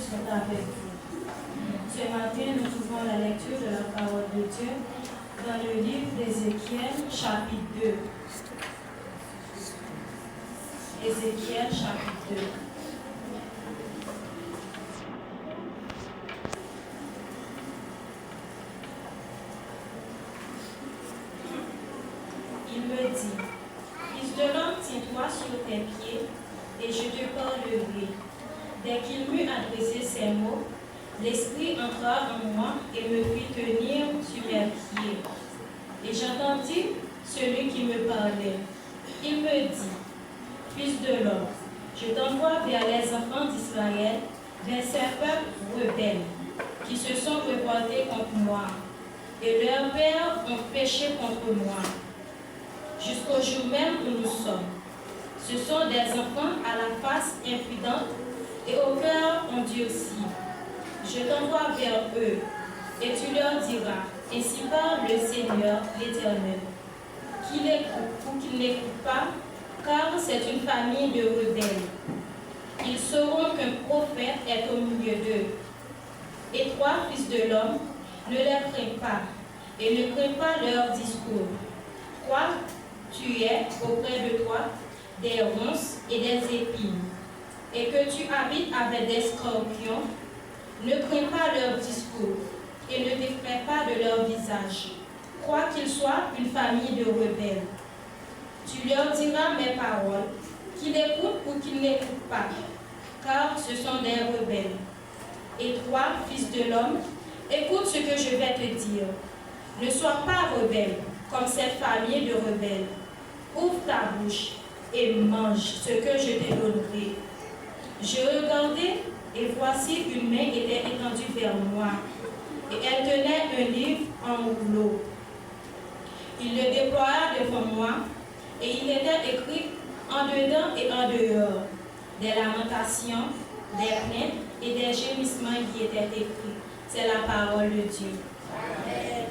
soit avec vous. Ce matin, nous trouvons la lecture de la parole de Dieu dans le livre d'Ézéchiel, chapitre 2. Ézéchiel, chapitre 2. Il me dit, Fils de l'homme, tiens-toi sur tes pieds, et je te parlerai. Dès qu'il m'eut adressé ces mots, l'Esprit entra en moi et me fit tenir sur mes pieds. Et j'entendis celui qui me parlait. Il me dit, Fils de l'homme, je t'envoie vers les enfants d'Israël, vers ces peuples rebelles, qui se sont révoltés contre moi, et leurs pères ont péché contre moi. Jusqu'au jour même où nous sommes. Ce sont des enfants à la face impudente et au cœur endurci. Je t'envoie vers eux, et tu leur diras, ainsi parle le Seigneur l'Éternel, qu'ils écoutent ou qu'ils n'écoutent pas, car c'est une famille de rebelles. Ils sauront qu'un prophète est au milieu d'eux. Et toi, fils de l'homme, ne les crains pas, et ne crains pas leur discours. Toi, tu es auprès de toi des ronces et des épines, et que tu habites avec des scorpions, ne crains pas leur discours, et ne t'effraie pas de leur visage, crois qu'ils soient une famille de rebelles. Tu leur diras mes paroles, qu'ils écoutent ou qu'ils n'écoutent pas, car ce sont des rebelles. Et toi, fils de l'homme, écoute ce que je vais te dire. Ne sois pas rebelle, comme cette famille de rebelles. Ouvre ta bouche et mange ce que je te donnerai. Je regardai, et voici une main était étendue vers moi, et elle tenait un livre en rouleau. Il le déploya devant moi, et il était écrit en dedans et en dehors, des lamentations, des plaintes et des gémissements qui étaient écrits. C'est la parole de Dieu. Amen.